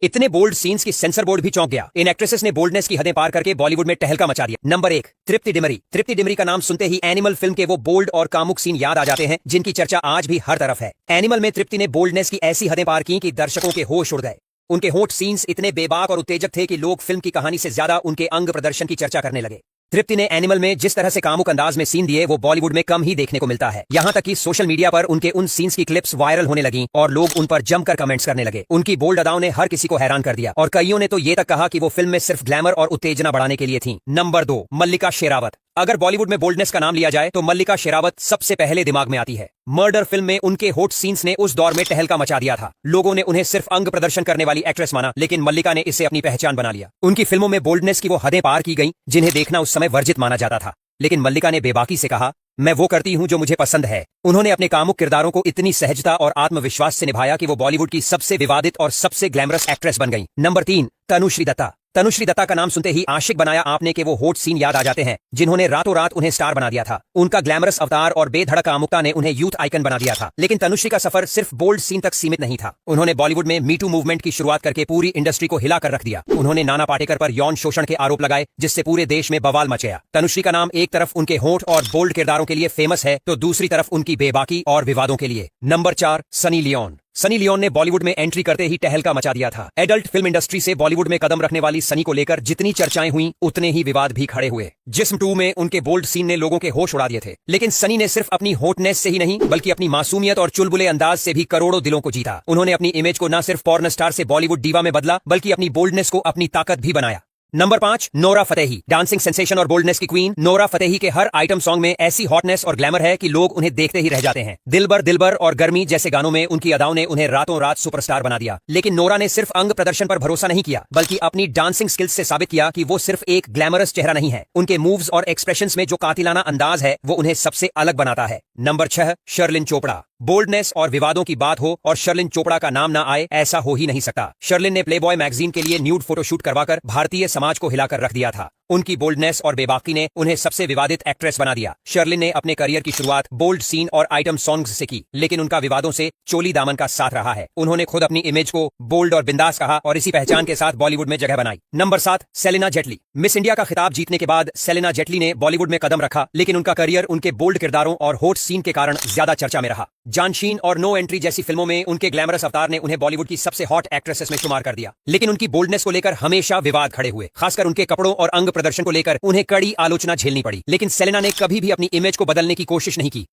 इतने bold scenes की sensor board भी चौंक गया। इन एक्ट्रेसेस ने बोल्डनेस की हदें पार करके बॉलीवुड में टहलका मचा दिया। नंबर 1, तृप्ति डिमरी। तृप्ति डिमरी का नाम सुनते ही एनिमल फिल्म के वो बोल्ड और कामुक सीन याद आ जाते हैं जिनकी चर्चा आज भी हर तरफ है। एनिमल में तृप्ति ने बोल्डनेस की ऐसी हदें पार की कि दर्शकों के होश उड़ गए। उनके होठ सीन्स इतने बेबाक और उत्तेजक थे कि लोग फिल्म की कहानी से ज्यादा उनके अंग प्रदर्शन की चर्चा करने लगे। तृप्ति ने एनिमल में जिस तरह से कामुक अंदाज में सीन दिए वो बॉलीवुड में कम ही देखने को मिलता है। यहाँ तक कि सोशल मीडिया पर उनके उन सीन्स की क्लिप्स वायरल होने लगी और लोग उन पर जमकर कमेंट्स करने लगे। उनकी बोल्ड अदाओं ने हर किसी को हैरान कर दिया और कईयों ने तो ये तक कहा कि वो फिल्म में सिर्फ ग्लैमर और उत्तेजना बढ़ाने के लिए थी। नंबर 2, मल्लिका शेरावत। अगर बॉलीवुड में बोल्डनेस का नाम लिया जाए तो मल्लिका शेरावत सबसे पहले दिमाग में आती है। मर्डर फिल्म में उनके होट सीन्स ने उस दौर में टहलका मचा दिया था। लोगों ने उन्हें सिर्फ अंग प्रदर्शन करने वाली एक्ट्रेस माना, लेकिन मल्लिका ने इसे अपनी पहचान बना लिया। उनकी फिल्मों में बोल्डनेस की वो हदें पार की गई जिन्हें देखना उस समय वर्जित माना जाता था, लेकिन मल्लिका ने बेबाकी से कहा, मैं वो करती हूं जो मुझे पसंद है। उन्होंने अपने कामुक किरदारों को इतनी सहजता और आत्मविश्वास से निभाया कि वो बॉलीवुड की सबसे विवादित और सबसे ग्लैमरस एक्ट्रेस बन गई। नंबर 3, तनुश्री दत्ता। तनुश्री दत्ता का नाम सुनते ही आशिक बनाया आपने के वो होट सीन याद आ जाते हैं जिन्होंने रातों रात उन्हें स्टार बना दिया था। उनका ग्लैमरस अवतार और बेधड़क कामुकता ने उन्हें यूथ आइकन बना दिया था। लेकिन तनुश्री का सफर सिर्फ बोल्ड सीन तक सीमित नहीं था। उन्होंने बॉलीवुड में मीटू मूवमेंट की शुरुआत करके पूरी इंडस्ट्री को हिलाकर रख दिया। उन्होंने नाना पाटेकर पर यौन शोषण के आरोप लगाए जिससे पूरे देश में बवाल मच गया। तनुश्री का नाम एक तरफ उनके होठ और बोल्ड किरदारों के लिए फेमस है तो दूसरी तरफ उनकी बेबाकी और विवादों के लिए। Number 4, Sunny Leone. Sunny Leone ने बॉलीवुड में एंट्री करते ही टहलका मचा दिया था। एडल्ट फिल्म इंडस्ट्री से बॉलीवुड में कदम रखने वाली सनी को लेकर जितनी चर्चाएं हुई उतने ही विवाद भी खड़े हुए। जिस्म 2 में उनके बोल्ड सीन ने लोगों के होश उड़ा दिए थे, लेकिन सनी ने सिर्फ अपनी होटनेस से ही नहीं बल्कि अपनी मासूमियत और चुलबुले अंदाज से भी करोड़ों दिलों को जीता। उन्होंने अपनी इमेज को न सिर्फ पॉर्न स्टार से बॉलीवुड डीवा में बदला बल्कि अपनी बोल्डनेस को अपनी ताकत भी बनाया। Number 5, Nora Fatehi. Dancing sensation और बोल्डनेस की क्वीन नोरा फतेही के हर आइटम सॉन्ग में ऐसी हॉटनेस और ग्लैमर है कि लोग उन्हें देखते ही रह जाते हैं। दिलबर दिलबर और गर्मी जैसे गानों में उनकी अदाओं ने उन्हें रातों रात सुपरस्टार बना दिया। लेकिन नोरा ने सिर्फ अंग प्रदर्शन पर भरोसा नहीं किया बल्कि अपनी डांसिंग स्किल्स से साबित किया कि वो सिर्फ एक ग्लैमरस चेहरा नहीं है। उनके मूव्स और एक्सप्रेशंस में जो कातिलाना अंदाज है वो उन्हें सबसे अलग बनाता है। नंबर 6, शर्लिन चोपड़ा। बोल्डनेस और विवादों की बात हो और शर्लिन चोपड़ा का नाम ना आए ऐसा हो ही नहीं सकता। शर्लिन ने प्लेबॉय मैगजीन के लिए न्यूड फोटोशूट करवाकर भारतीय समाज को हिलाकर रख दिया था। उनकी बोल्डनेस और बेबाकी ने उन्हें सबसे विवादित एक्ट्रेस बना दिया। शर्लिन ने अपने करियर की शुरुआत बोल्ड सीन और आइटम सॉन्ग्स से की, लेकिन उनका विवादों से चोली दामन का साथ रहा है। उन्होंने खुद अपनी इमेज को बोल्ड और बिंदास कहा और इसी पहचान के साथ बॉलीवुड में जगह बनाई। Number 7, Celina Jaitly. Miss India का खिताब जीतने के बाद सेलिना जेटली ने बॉलीवुड में कदम रखा, लेकिन उनका करियर उनके बोल्ड किरदारों और होट सीन के कारण ज्यादा चर्चा में रहा। जानशीन और नो एंट्री जैसी फिल्मों में उनके ग्लैमरस अवतार ने उन्हें बॉलीवुड की सबसे हॉट एक्ट्रेसेस में शुमार कर दिया, लेकिन उनकी बोल्डनेस को लेकर हमेशा विवाद खड़े हुए। खासकर उनके कपड़ों और अंग प्रदर्शन को लेकर उन्हें कड़ी आलोचना झेलनी पड़ी। लेकिन सेलिना ने कभी भी अपनी इमेज को बदलने की कोशिश नहीं की।